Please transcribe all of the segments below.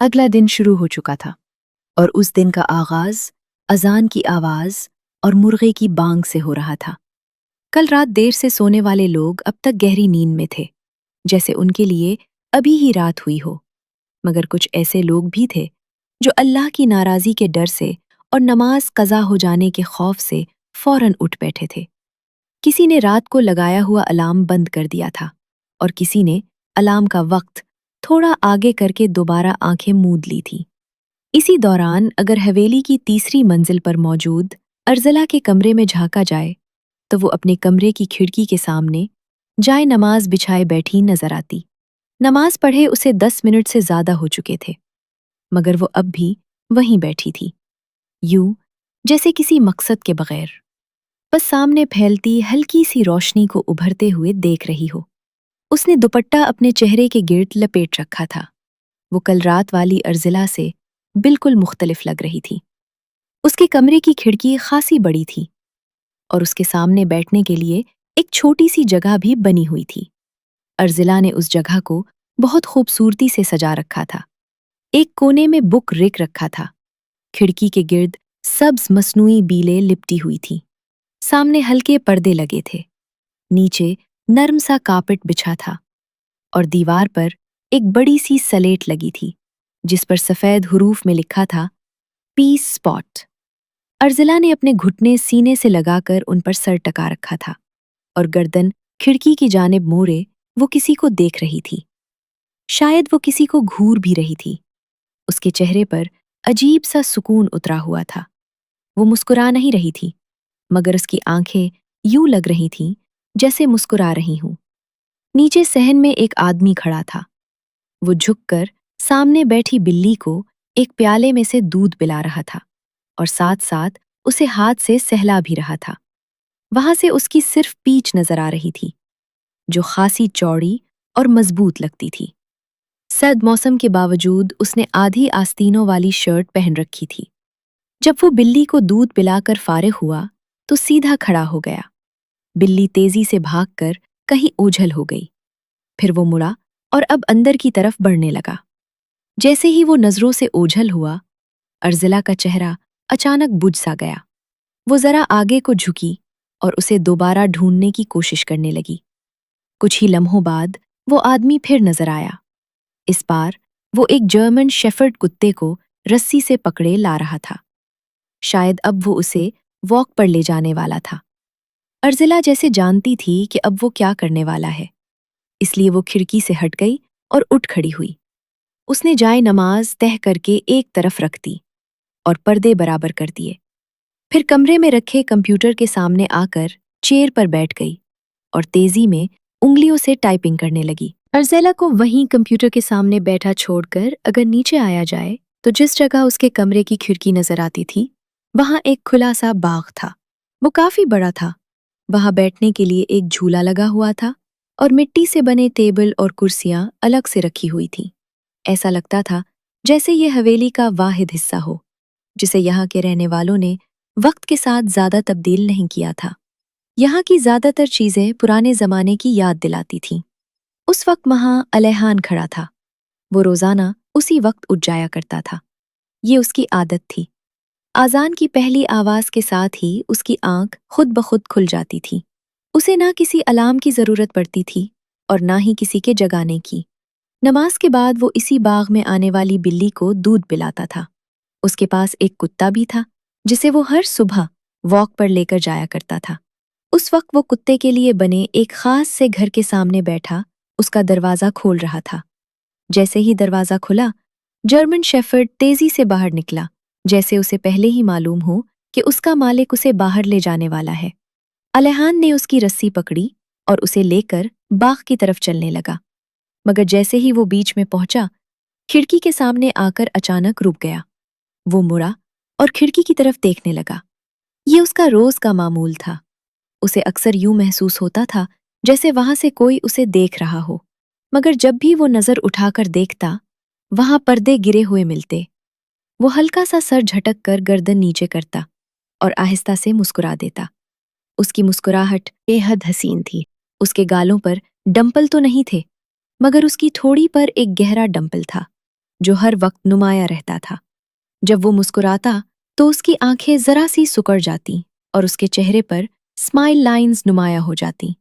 अगला दिन शुरू हो चुका था और उस दिन का आगाज अजान की आवाज और मुर्गे की बांग से हो रहा था। कल रात देर से सोने वाले लोग अब तक गहरी नींद में थे, जैसे उनके लिए अभी ही रात हुई हो। मगर कुछ ऐसे लोग भी थे जो अल्लाह की नाराजगी के डर से और नमाज कज़ा हो जाने के खौफ से फौरन उठ बैठे थे। किसी ने रात को लगाया हुआ अलार्म बंद कर दिया था और किसी ने अलार्म का वक्त थोड़ा आगे करके दोबारा आंखें मूंद ली थी। इसी दौरान अगर हवेली की तीसरी मंजिल पर मौजूद अर्जला के कमरे में झांका जाए तो वो अपने कमरे की खिड़की के सामने जाए नमाज बिछाए बैठी नजर आती। नमाज पढ़े उसे 10 मिनट से ज्यादा हो चुके थे, मगर वो अब भी वहीं बैठी थी, यूं जैसे किसी मकसद के बगैर, बस सामने फैलती हल्की सी रोशनी को उभरते हुए देख रही हो। उसने दुपट्टा अपने चेहरे के गिर्द लपेट रखा था। वो कल रात वाली अर्जिला से बिल्कुल मुख्तलिफ लग रही थी। उसके कमरे की खिड़की खासी बड़ी थी और उसके सामने बैठने के लिए एक छोटी सी जगह भी बनी हुई थी। अर्जिला ने उस जगह को बहुत खूबसूरती से सजा रखा था। एक कोने में बुक रेक रखा था। खिड़की के गिर्द सब्ज मसनूई बीलें लिपटी हुई थी। सामने हल्के पर्दे लगे थे। नीचे नर्म सा कार्पेट बिछा था और दीवार पर एक बड़ी सी सलेट लगी थी जिस पर सफेद हुरूफ में लिखा था पीस स्पॉट। अर्जिला ने अपने घुटने सीने से लगाकर उन पर सर टका रखा था और गर्दन खिड़की की जानिब मोड़े वो किसी को देख रही थी। शायद वो किसी को घूर भी रही थी। उसके चेहरे पर अजीब सा सुकून उतरा हुआ था। वो मुस्कुरा नहीं रही थी, मगर उसकी आंखें यूं लग रही थीं जैसे मुस्कुरा रही हूं। नीचे सहन में एक आदमी खड़ा था। वो झुककर सामने बैठी बिल्ली को एक प्याले में से दूध पिला रहा था और साथ साथ उसे हाथ से सहला भी रहा था। वहां से उसकी सिर्फ पीठ नजर आ रही थी, जो खासी चौड़ी और मजबूत लगती थी। सर्द मौसम के बावजूद उसने आधी आस्तीनों वाली शर्ट पहन रखी थी। जब वो बिल्ली को दूध पिलाकर फारिग हुआ तो सीधा खड़ा हो गया। बिल्ली तेजी से भागकर कहीं ओझल हो गई। फिर वो मुड़ा और अब अंदर की तरफ बढ़ने लगा। जैसे ही वो नजरों से ओझल हुआ, अर्जिला का चेहरा अचानक बुझ सा गया। वो जरा आगे को झुकी और उसे दोबारा ढूंढने की कोशिश करने लगी। कुछ ही लम्हों बाद वो आदमी फिर नजर आया। इस बार वो एक जर्मन शेफर्ड कुत्ते को रस्सी से पकड़े ला रहा था। शायद अब वो उसे वॉक पर ले जाने वाला था। अर्जिला जैसे जानती थी कि अब वो क्या करने वाला है, इसलिए वो खिड़की से हट गई और उठ खड़ी हुई। उसने जाए नमाज तह करके एक तरफ रख दी और पर्दे बराबर कर दिए। फिर कमरे में रखे कंप्यूटर के सामने आकर चेयर पर बैठ गई और तेजी में उंगलियों से टाइपिंग करने लगी। अर्जिला को वहीं कंप्यूटर के सामने बैठा छोड़कर अगर नीचे आया जाए तो जिस जगह उसके कमरे की खिड़की नजर आती थी वहां एक खुला सा बाग था। वो काफी बड़ा था। वहां बैठने के लिए एक झूला लगा हुआ था और मिट्टी से बने टेबल और कुर्सियां अलग से रखी हुई थीं। ऐसा लगता था जैसे ये हवेली का वाहिद हिस्सा हो जिसे यहाँ के रहने वालों ने वक्त के साथ ज्यादा तब्दील नहीं किया था। यहाँ की ज्यादातर चीजें पुराने जमाने की याद दिलाती थीं। उस वक्त वहां अलैहान खड़ा था। वो रोजाना उसी वक्त उठ जाया करता था। ये उसकी आदत थी। आजान की पहली आवाज के साथ ही उसकी आंख खुद ब खुद खुल जाती थी। उसे ना किसी अलार्म की जरूरत पड़ती थी और ना ही किसी के जगाने की। नमाज के बाद वो इसी बाग में आने वाली बिल्ली को दूध पिलाता था। उसके पास एक कुत्ता भी था जिसे वो हर सुबह वॉक पर लेकर जाया करता था। उस वक्त वो कुत्ते के लिए बने एक खास से घर के सामने बैठा उसका दरवाजा खोल रहा था। जैसे ही दरवाजा खुला, जर्मन शेफर्ड तेजी से बाहर निकला, जैसे उसे पहले ही मालूम हो कि उसका मालिक उसे बाहर ले जाने वाला है। अलैहान ने उसकी रस्सी पकड़ी और उसे लेकर बाग की तरफ चलने लगा, मगर जैसे ही वो बीच में पहुंचा, खिड़की के सामने आकर अचानक रुक गया। वो मुड़ा और खिड़की की तरफ देखने लगा। ये उसका रोज का मामूल था। उसे अक्सर यूं महसूस होता था जैसे वहां से कोई उसे देख रहा हो, मगर जब भी वो नजर उठाकर देखता, वहां पर्दे गिरे हुए मिलते। वो हल्का सा सर झटक कर गर्दन नीचे करता और आहिस्ता से मुस्कुरा देता। उसकी मुस्कुराहट बेहद हसीन थी। उसके गालों पर डंपल तो नहीं थे, मगर उसकी ठोड़ी पर एक गहरा डंपल था जो हर वक्त नुमाया रहता था। जब वो मुस्कुराता तो उसकी आंखें जरा सी सिकुड़ जाती और उसके चेहरे पर स्माइल लाइंस नुमाया हो जाती।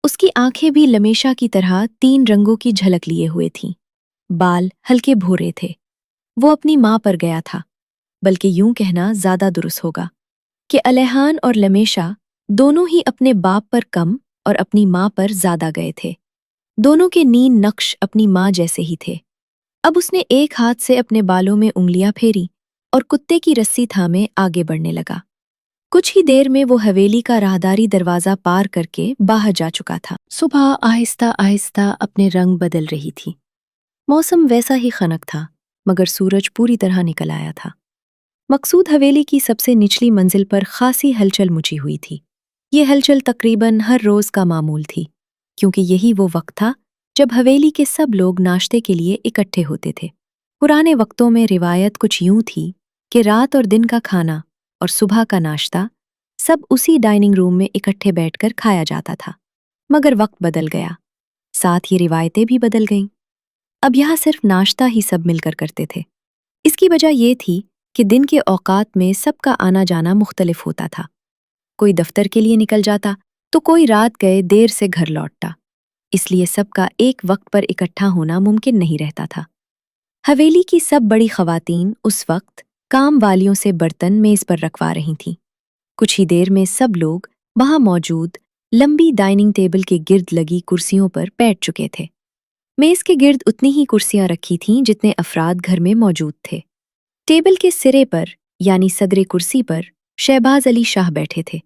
उसकी आंखें भी लमेशा की तरह 3 रंगों की झलक लिए हुए थीं। बाल हल्के भूरे थे। वो अपनी माँ पर गया था, बल्कि यूं कहना ज्यादा दुरुस्त होगा कि अलेहान और लमेशा दोनों ही अपने बाप पर कम और अपनी माँ पर ज्यादा गए थे। दोनों के नीन नक्श अपनी माँ जैसे ही थे। अब उसने एक हाथ से अपने बालों में उंगलियां फेरी और कुत्ते की रस्सी थामे आगे बढ़ने लगा। कुछ ही देर में वो हवेली का राहदारी दरवाजा पार करके बाहर जा चुका था। सुबह आहिस्ता आहिस्ता अपने रंग बदल रही थी। मौसम वैसा ही खनक था, मगर सूरज पूरी तरह निकल आया था। मकसूद हवेली की सबसे निचली मंजिल पर खासी हलचल मची हुई थी। ये हलचल तकरीबन हर रोज का मामूल थी, क्योंकि यही वो वक्त था जब हवेली के सब लोग नाश्ते के लिए इकट्ठे होते थे। पुराने वक्तों में रिवायत कुछ यूं थी कि रात और दिन का खाना और सुबह का नाश्ता सब उसी डाइनिंग रूम में इकट्ठे बैठकर खाया जाता था। मगर वक्त बदल गया, साथ ही रिवायतें भी बदल गईं। अब यहाँ सिर्फ नाश्ता ही सब मिलकर करते थे। इसकी वजह ये थी कि दिन के औकात में सबका आना जाना मुख्तलिफ होता था। कोई दफ्तर के लिए निकल जाता तो कोई रात गए देर से घर लौटता, इसलिए सबका एक वक्त पर इकट्ठा होना मुमकिन नहीं रहता था। हवेली की सब बड़ी खवातीन उस वक्त काम वालियों से बर्तन मेज पर रखवा रही थीं। कुछ ही देर में सब लोग वहां मौजूद लंबी डाइनिंग टेबल के गिर्द लगी कुर्सियों पर बैठ चुके थे। मेज के गिर्द उतनी ही कुर्सियां रखी थीं जितने अफराद घर में मौजूद थे। टेबल के सिरे पर यानी सदरे कुर्सी पर शहबाज अली शाह बैठे थे।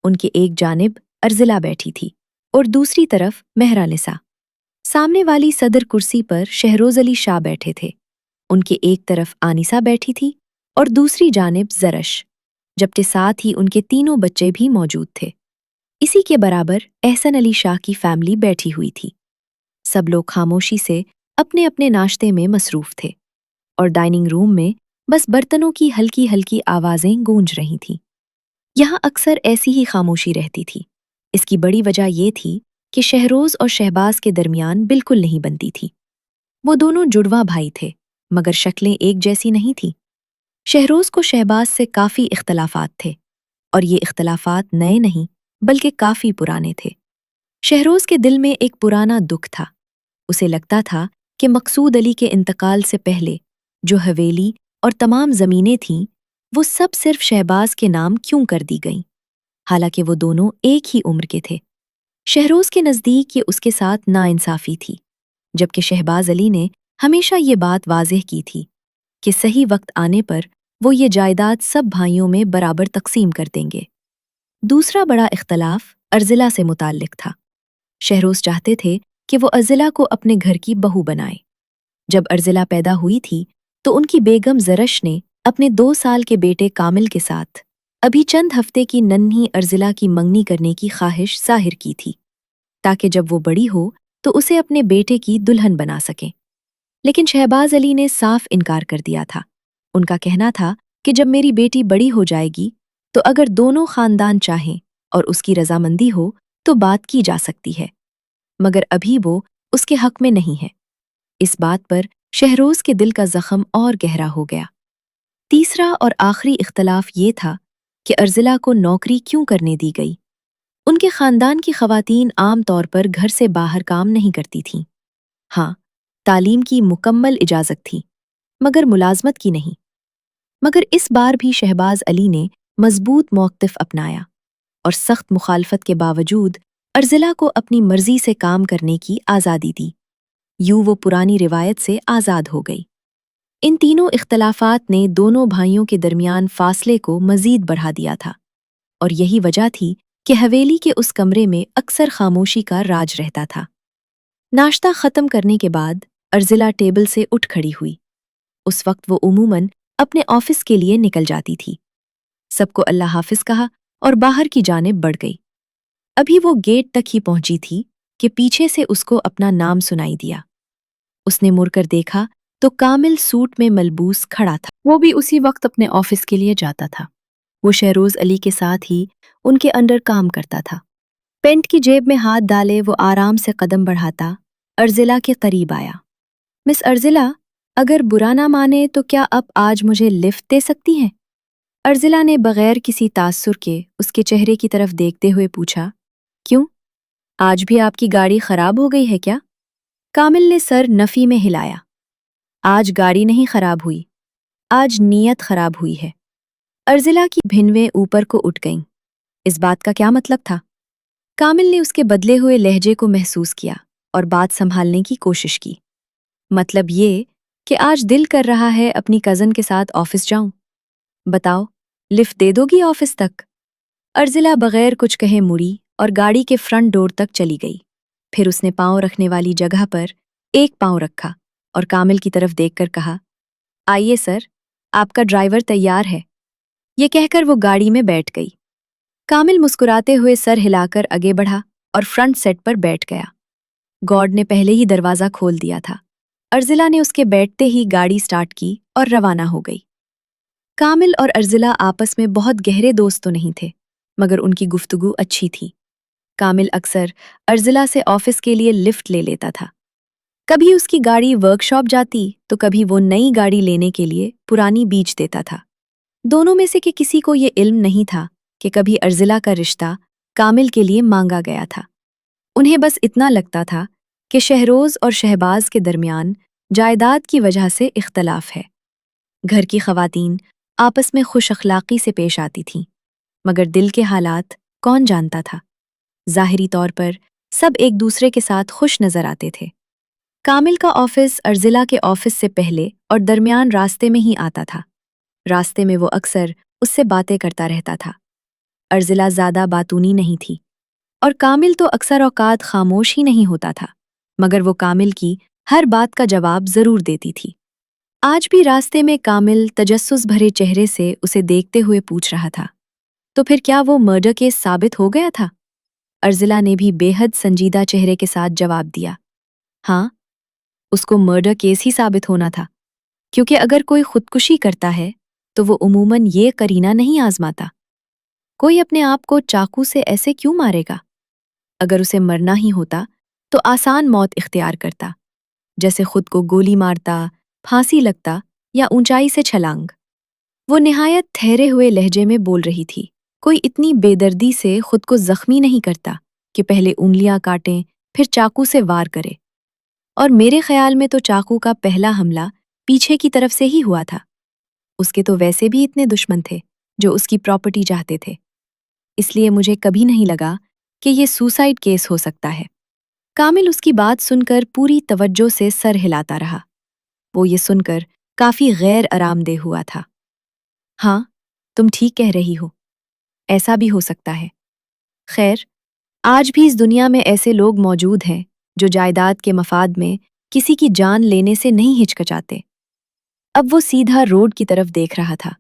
उनके एक जानिब अर्जिला बैठी थी और दूसरी तरफ मेहरानिसा। सामने वाली सदर कुर्सी पर शहरोज अली शाह बैठे थे। उनके एक तरफ आनिसा बैठी थी और दूसरी जानिब जरश, जबकि साथ ही उनके तीनों बच्चे भी मौजूद थे। इसी के बराबर एहसन अली शाह की फैमिली बैठी हुई थी। सब लोग खामोशी से अपने अपने नाश्ते में मसरूफ थे और डाइनिंग रूम में बस बर्तनों की हल्की हल्की आवाजें गूंज रही थीं। यहाँ अक्सर ऐसी ही खामोशी रहती थी। इसकी बड़ी वजह ये थी कि शहरोज और शहबाज के दरमियान बिल्कुल नहीं बनती थी। वो दोनों जुड़वा भाई थे, मगर शक्लें एक जैसी नहीं थी। शहरोज को शहबाज से काफी इख्तलाफात थे, और ये इख्तलाफात नए नहीं बल्कि काफी पुराने थे। शहरोज के दिल में एक पुराना दुख था। उसे लगता था कि मकसूद अली के इंतकाल से पहले जो हवेली और तमाम जमीनें थीं, वो सब सिर्फ शहबाज के नाम क्यों कर दी गईं, हालांकि वो दोनों एक ही उम्र के थे। शहरोज के नज़दीक ये उसके साथ नाइंसाफी थी, जबकि शहबाज अली ने हमेशा ये बात वाज़ेह की थी कि सही वक्त आने पर वो ये जायदाद सब भाइयों में बराबर तकसीम कर देंगे। दूसरा बड़ा इख्तलाफ अर्जिला से मुताल्लिक था। शहरोज चाहते थे कि वो अर्जिला को अपने घर की बहू बनाए। जब अर्जिला पैदा हुई थी तो उनकी बेगम जरश ने अपने 2 साल के बेटे कामिल के साथ अभी चंद हफ्ते की नन्ही अर्जिला की मंगनी करने की ख्वाहिश जाहिर की थी, ताकि जब वो बड़ी हो तो उसे अपने बेटे की दुल्हन बना सकें। लेकिन शहबाज अली ने साफ इनकार कर दिया था। उनका कहना था कि जब मेरी बेटी बड़ी हो जाएगी तो अगर दोनों खानदान चाहें और उसकी रजामंदी हो तो बात की जा सकती है, मगर अभी वो उसके हक में नहीं है। इस बात पर शहरोज के दिल का जख्म और गहरा हो गया। तीसरा और आखिरी इख्तलाफ ये था कि अर्जिला को नौकरी क्यों करने दी गई। उनके खानदान की खवातीन आम तौर पर घर से बाहर काम नहीं करती थीं। हाँ, तालीम की मुकम्मल इजाज़त थी, मगर मुलाजमत की नहीं। मगर इस बार भी शहबाज अली ने मजबूत मौक़िफ़ अपनाया और सख्त मुखालफत के बावजूद अर्जिला को अपनी मर्जी से काम करने की आज़ादी दी। यूं वो पुरानी रिवायत से आज़ाद हो गई। इन तीनों इख्तलाफात ने दोनों भाइयों के दरमियान फासले को मजीद बढ़ा दिया था, और यही वजह थी कि हवेली के उस कमरे में अक्सर खामोशी का राज रहता था। नाश्ता ख़त्म करने के बाद अर्जिला टेबल से उठ खड़ी हुई। उस वक्त वो उमूमन अपने ऑफिस के लिए निकल जाती थी। सबको अल्लाह हाफिज कहा और बाहर की जानिब बढ़ गई। अभी वो गेट तक ही पहुंची थी कि पीछे से उसको अपना नाम सुनाई दिया। उसने मुड़कर देखा तो कामिल सूट में मलबूस खड़ा था। वो भी उसी वक्त अपने ऑफिस के लिए जाता था। वो शहरोज अली के साथ ही उनके अंडर काम करता था। पेंट की जेब में हाथ डाले वो आराम से कदम बढ़ाता अर्जिला के करीब आया। मिस अर्जिला, اگر برا نہ مانے تو کیا اب آج مجھے لفٹ دے سکتی ہیں؟ ارزلا نے بغیر کسی تاثر کے اس کے چہرے کی طرف دیکھتے ہوئے پوچھا، کیوں؟ آج بھی آپ کی گاڑی خراب ہو گئی ہے کیا؟ کامل نے سر نفی میں ہلایا۔ آج گاڑی نہیں خراب ہوئی، آج نیت خراب ہوئی ہے۔ ارزلا کی بھنویں اوپر کو اٹھ گئیں۔ اس بات کا کیا مطلب تھا؟ کامل نے اس کے بدلے ہوئے لہجے کو محسوس کیا اور بات سنبھالنے کی کوشش کی۔ مطلب یہ کہ آج دل کر رہا ہے اپنی کزن کے ساتھ آفس جاؤں۔ بتاؤ، لفٹ دے دو گی آفس تک؟ ارزلا بغیر کچھ کہے مڑی اور گاڑی کے فرنٹ ڈور تک چلی گئی۔ پھر اس نے پاؤں رکھنے والی جگہ پر ایک پاؤں رکھا اور کامل کی طرف دیکھ کر کہا، آئیے سر، آپ کا ڈرائیور تیار ہے۔ یہ کہہ کر وہ گاڑی میں بیٹھ گئی۔ کامل مسکراتے ہوئے سر ہلا کر آگے بڑھا اور فرنٹ سیٹ پر بیٹھ گیا۔ گارڈ نے پہلے ہی دروازہ کھول دیا تھا۔ ارزلا نے اس کے بیٹھتے ہی گاڑی سٹارٹ کی اور روانہ ہو گئی۔ کامل اور ارزلا آپس میں بہت گہرے دوست تو نہیں تھے، مگر ان کی گفتگو اچھی تھی۔ کامل اکثر ارزلا سے آفس کے لیے لفٹ لے لیتا تھا۔ کبھی اس کی گاڑی ورک شاپ جاتی تو کبھی وہ نئی گاڑی لینے کے لیے پرانی بیچ دیتا تھا۔ دونوں میں سے کسی کو یہ علم نہیں تھا کہ کبھی ارزلا کا رشتہ کامل کے لیے مانگا گیا تھا۔ انہیں بس اتنا لگتا تھا کہ شہروز اور شہباز کے درمیان جائیداد کی وجہ سے اختلاف ہے۔ گھر کی خواتین آپس میں خوش اخلاقی سے پیش آتی تھیں، مگر دل کے حالات کون جانتا تھا؟ ظاہری طور پر سب ایک دوسرے کے ساتھ خوش نظر آتے تھے۔ کامل کا آفس ارزلا کے آفس سے پہلے اور درمیان راستے میں ہی آتا تھا۔ راستے میں وہ اکثر اس سے باتیں کرتا رہتا تھا۔ ارزلا زیادہ باتونی نہیں تھی اور کامل تو اکثر اوقات خاموش ہی نہیں ہوتا تھا، مگر وہ کامل کی ہر بات کا جواب ضرور دیتی تھی۔ آج بھی راستے میں کامل تجسس بھرے چہرے سے اسے دیکھتے ہوئے پوچھ رہا تھا، تو پھر کیا وہ مرڈر کیس ثابت ہو گیا تھا؟ ارزلا نے بھی بے حد سنجیدہ چہرے کے ساتھ جواب دیا، ہاں، اس کو مرڈر کیس ہی ثابت ہونا تھا، کیونکہ اگر کوئی خودکشی کرتا ہے تو وہ عموماً یہ قرینہ نہیں آزماتا۔ کوئی اپنے آپ کو چاقو سے ایسے کیوں مارے گا؟ اگر اسے مرنا ہی ہوتا تو آسان موت اختیار کرتا، جیسے خود کو گولی مارتا، پھانسی لگتا یا اونچائی سے چھلانگ۔ وہ نہایت ٹھہرے ہوئے لہجے میں بول رہی تھی، کوئی اتنی بے دردی سے خود کو زخمی نہیں کرتا کہ پہلے انگلیاں کاٹیں پھر چاقو سے وار کرے۔ اور میرے خیال میں تو چاقو کا پہلا حملہ پیچھے کی طرف سے ہی ہوا تھا۔ اس کے تو ویسے بھی اتنے دشمن تھے جو اس کی پراپرٹی چاہتے تھے، اس لیے مجھے کبھی نہیں لگا کہ یہ سوسائیڈ کیس ہو سکتا ہے۔ کامل اس کی بات سن کر پوری توجہ سے سر ہلاتا رہا۔ وہ یہ سن کر کافی غیر آرام دہ ہوا تھا۔ ہاں، تم ٹھیک کہہ رہی ہو، ایسا بھی ہو سکتا ہے۔ خیر، آج بھی اس دنیا میں ایسے لوگ موجود ہیں جو جائیداد کے مفاد میں کسی کی جان لینے سے نہیں ہچکچاتے۔ اب وہ سیدھا روڈ کی طرف دیکھ رہا تھا۔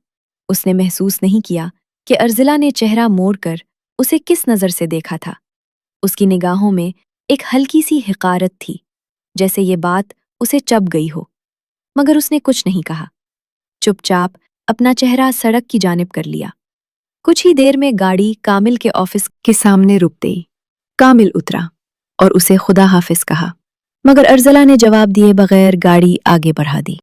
اس نے محسوس نہیں کیا کہ ارزلا نے چہرہ موڑ کر اسے کس نظر سے دیکھا تھا۔ اس کی نگاہوں میں ایک ہلکی سی حقارت تھی، جیسے یہ بات اسے چبھ گئی ہو، مگر اس نے کچھ نہیں کہا۔ چپ چاپ اپنا چہرہ سڑک کی جانب کر لیا۔ کچھ ہی دیر میں گاڑی کامل کے آفس کے سامنے رک گئی۔ کامل اترا اور اسے خدا حافظ کہا، مگر ارزلا نے جواب دیے بغیر گاڑی آگے بڑھا دی۔